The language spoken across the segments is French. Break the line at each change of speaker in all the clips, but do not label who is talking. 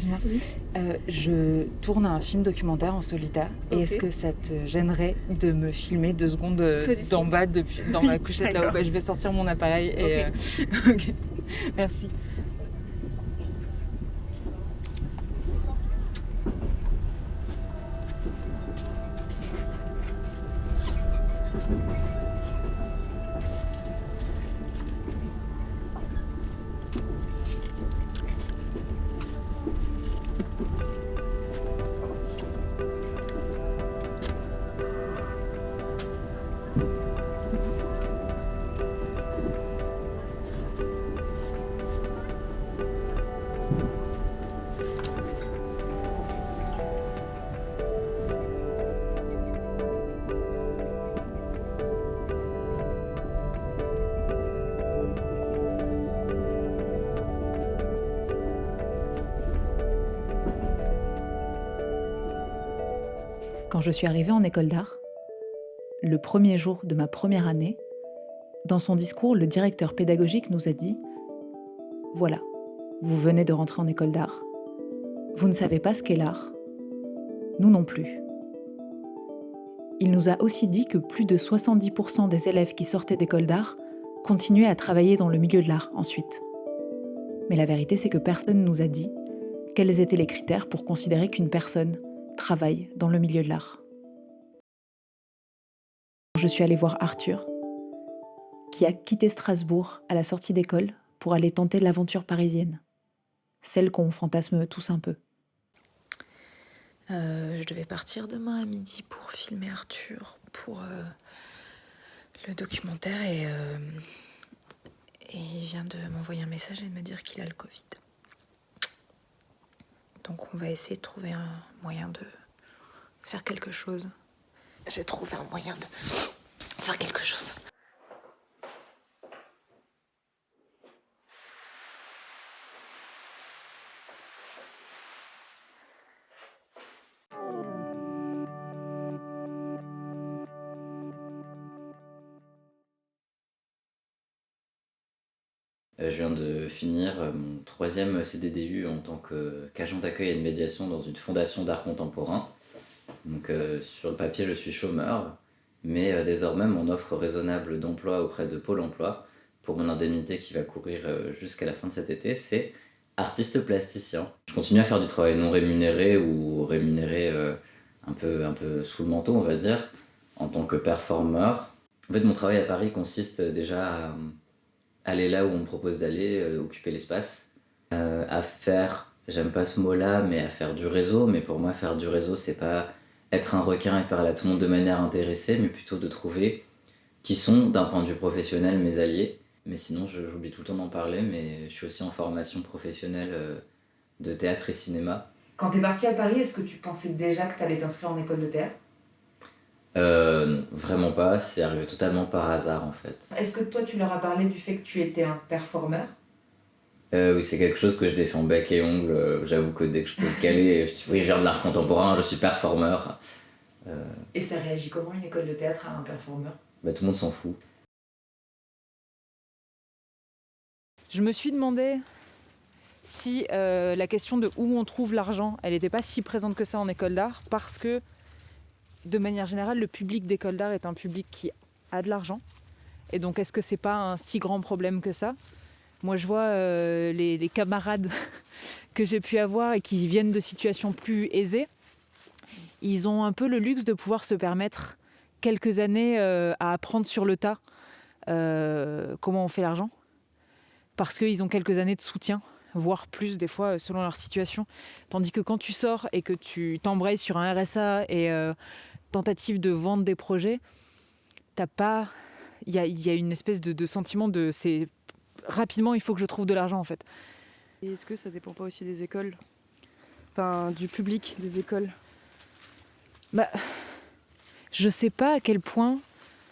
excuse-moi.
Oui.
Je tourne un film documentaire en solitaire. Et
Ok.
est-ce que ça te gênerait de me filmer 2 secondes
Pas du
d'en
tout.
bas, dans ma
Oui,
couchette là-haut?
d'accord.
Je vais sortir mon appareil et...
Ok.
Ok, merci.
Quand je suis arrivée en école d'art, le premier jour de ma première année, dans son discours, le directeur pédagogique nous a dit « Voilà, vous venez de rentrer en école d'art. Vous ne savez pas ce qu'est l'art. Nous non plus. » Il nous a aussi dit que plus de 70% des élèves qui sortaient d'école d'art continuaient à travailler dans le milieu de l'art ensuite. Mais la vérité, c'est que personne ne nous a dit quels étaient les critères pour considérer qu'une personne travaille dans le milieu de l'art. Je suis allée voir Arthur, qui a quitté Strasbourg à la sortie d'école pour aller tenter l'aventure parisienne, celle qu'on fantasme tous un peu. Je devais partir demain à midi pour filmer Arthur pour le documentaire et il vient de m'envoyer un message et de me dire qu'il a le Covid. Donc on va essayer de trouver un moyen de faire quelque chose. J'ai trouvé un moyen de faire quelque chose.
Je viens de finir mon 3e CDDU en tant qu'agent d'accueil et de médiation dans une fondation d'art contemporain. Donc sur le papier, je suis chômeur, mais désormais mon offre raisonnable d'emploi auprès de Pôle emploi, pour mon indemnité qui va courir jusqu'à la fin de cet été, c'est artiste plasticien. Je continue à faire du travail non rémunéré ou rémunéré un peu sous le manteau, on va dire, en tant que performeur. En fait, mon travail à Paris consiste déjà à aller là où on me propose d'aller, occuper l'espace, à faire, j'aime pas ce mot-là, mais à faire du réseau. Mais pour moi, faire du réseau, c'est pas être un requin et parler à tout le monde de manière intéressée, mais plutôt de trouver qui sont, d'un point de vue professionnel, mes alliés. Mais sinon, j'oublie tout le temps d'en parler, mais je suis aussi en formation professionnelle de théâtre et cinéma.
Quand t'es partie à Paris, est-ce que tu pensais déjà que t'allais t'inscrire en école de théâtre?
Vraiment pas, c'est arrivé totalement par hasard en fait.
Est-ce que toi, tu leur as parlé du fait que tu étais un performeur?
Oui, c'est quelque chose que je défends bec et ongle. J'avoue que dès que je peux le caler, je dis oui, je viens de l'art contemporain, je suis performeur.
Et ça réagit comment une école de théâtre à un performeur?
Tout le monde s'en fout.
Je me suis demandé si la question de où on trouve l'argent, elle n'était pas si présente que ça en école d'art, parce que de manière générale, le public d'école d'art est un public qui a de l'argent. Et donc, est-ce que c'est pas un si grand problème que ça? Moi, je vois les camarades que j'ai pu avoir et qui viennent de situations plus aisées. Ils ont un peu le luxe de pouvoir se permettre quelques années à apprendre sur le tas comment on fait l'argent. Parce qu'ils ont quelques années de soutien, voire plus des fois selon leur situation. Tandis que quand tu sors et que tu t'embrayes sur un RSA et tentative de vendre des projets, t'as pas... Il y a une espèce de sentiment de... c'est rapidement, il faut que je trouve de l'argent en fait.
Et est-ce que ça dépend pas aussi des écoles? Enfin, du public des écoles?
Je sais pas à quel point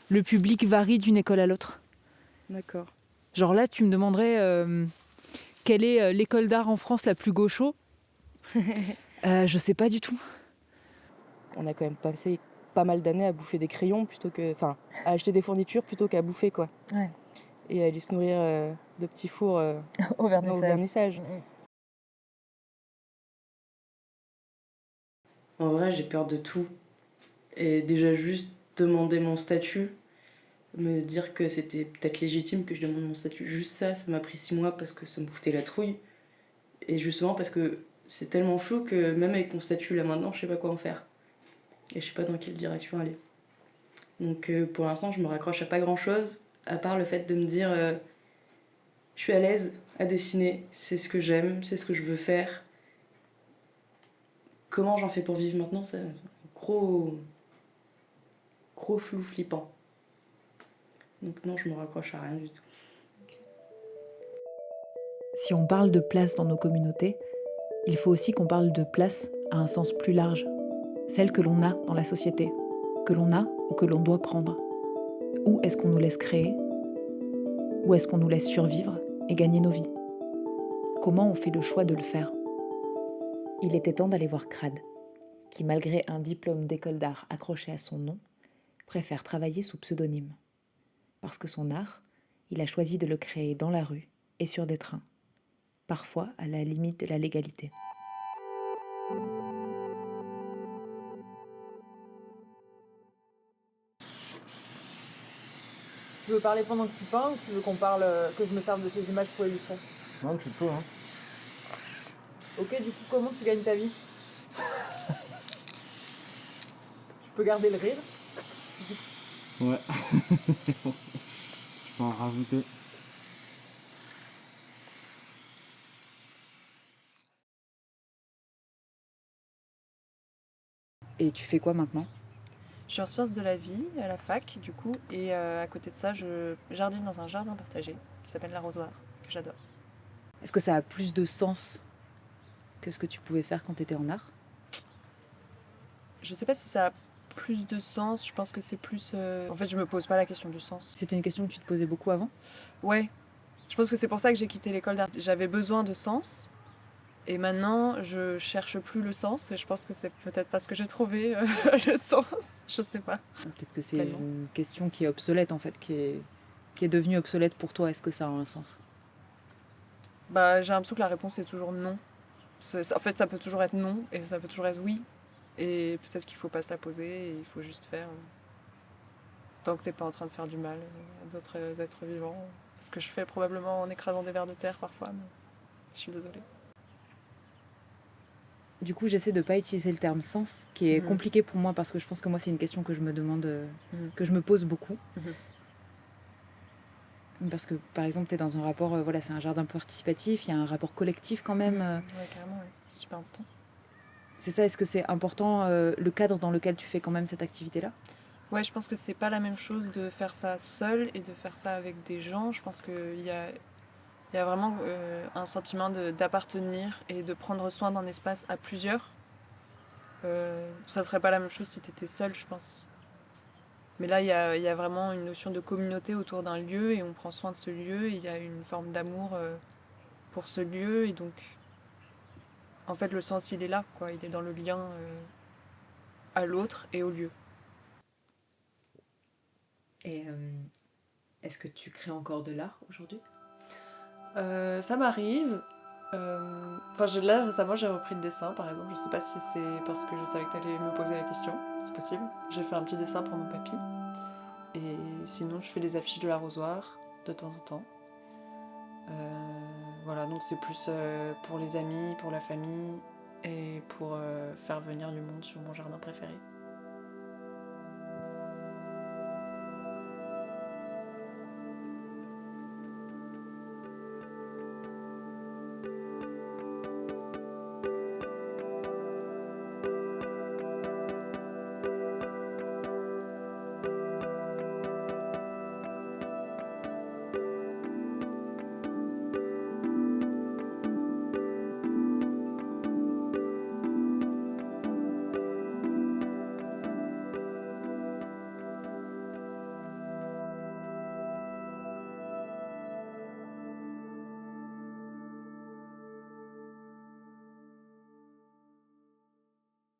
le public varie d'une école à l'autre.
D'accord.
Genre là, tu me demanderais quelle est l'école d'art en France la plus gaucho. Je sais pas du tout.
On a quand même passé pas mal d'années à bouffer des crayons plutôt que... Enfin, à acheter des fournitures plutôt qu'à bouffer, quoi.
Ouais.
Et à aller se nourrir de petits fours
Au
au vernissage. En vrai, j'ai peur de tout. Et déjà, juste demander mon statut, me dire que c'était peut-être légitime que je demande mon statut, juste ça m'a pris 6 mois parce que ça me foutait la trouille. Et justement parce que c'est tellement flou que même avec mon statut là maintenant, je sais pas quoi en faire. Et je sais pas dans quelle direction aller. Donc pour l'instant, je me raccroche à pas grand chose, à part le fait de me dire je suis à l'aise à dessiner, c'est ce que j'aime, c'est ce que je veux faire. Comment j'en fais pour vivre maintenant, c'est un gros flou flippant. Donc non, je me raccroche à rien du tout.
Si on parle de place dans nos communautés, il faut aussi qu'on parle de place à un sens plus large, celle que l'on a dans la société, que l'on a ou que l'on doit prendre. Où est-ce qu'on nous laisse créer? Où est-ce qu'on nous laisse survivre et gagner nos vies? Comment on fait le choix de le faire? Il était temps d'aller voir Crad, qui, malgré un diplôme d'école d'art accroché à son nom, préfère travailler sous pseudonyme. Parce que son art, il a choisi de le créer dans la rue et sur des trains, parfois à la limite de la légalité.
Tu veux parler pendant que tu peins ou tu veux qu'on parle, que je me serve de ces images pour illustrer?
Non, tu peux, hein.
Ok, du coup, comment tu gagnes ta vie? Tu peux garder le rire.
Ouais. Je peux en rajouter.
Et tu fais quoi maintenant?
Je suis en sciences de la vie à la fac, du coup, et à côté de ça, je jardine dans un jardin partagé qui s'appelle l'Arrosoir, que j'adore.
Est-ce que ça a plus de sens que ce que tu pouvais faire quand tu étais en art?
Je sais pas si ça a plus de sens, je pense que c'est plus... En fait, je me pose pas la question du sens.
C'était une question que tu te posais beaucoup avant?
Ouais, je pense que c'est pour ça que j'ai quitté l'école d'art. J'avais besoin de sens, et maintenant, je cherche plus le sens, et je pense que c'est peut-être parce que j'ai trouvé le sens, je sais pas.
Peut-être que c'est
Pleinement.
une question qui est obsolète en fait, qui est devenue obsolète pour toi. Est-ce que ça a un sens?
Bah, j'ai l'impression que la réponse est toujours non. En fait, ça peut toujours être non, et ça peut toujours être oui. Et peut-être qu'il faut pas se la poser, et il faut juste faire. Tant que t'es pas en train de faire du mal à d'autres êtres vivants. Ce que je fais probablement en écrasant des vers de terre parfois, mais je suis désolée.
Du coup, j'essaie de pas utiliser le terme sens, qui est
Mhm.
compliqué pour moi parce que je pense que moi c'est une question que je me demande,
Mhm.
que je me pose beaucoup.
Mhm.
Parce que par exemple, tu es dans un rapport, voilà, c'est un jardin participatif, il y a un rapport collectif quand même.
Ouais, carrément, ouais. C'est super important.
C'est ça, est-ce que c'est important le cadre dans lequel tu fais quand même cette activité-là?
Ouais, je pense que c'est pas la même chose de faire ça seul et de faire ça avec des gens. Je pense qu'il y a vraiment un sentiment d'appartenir et de prendre soin d'un espace à plusieurs. Ça serait pas la même chose si t'étais seul, je pense. Mais là, il y a vraiment une notion de communauté autour d'un lieu et on prend soin de ce lieu et il y a une forme d'amour pour ce lieu. Et donc, en fait, le sens, il est là, quoi. Il est dans le lien à l'autre et au lieu.
Et est-ce que tu crées encore de l'art aujourd'hui?
Ça m'arrive. Là, récemment, j'ai repris le dessin, par exemple. Je sais pas si c'est parce que je savais que t'allais me poser la question. C'est possible. J'ai fait un petit dessin pour mon papy. Et sinon, je fais des affiches de l'arrosoir de temps en temps. Voilà, donc c'est plus pour les amis, pour la famille et pour faire venir du monde sur mon jardin préféré.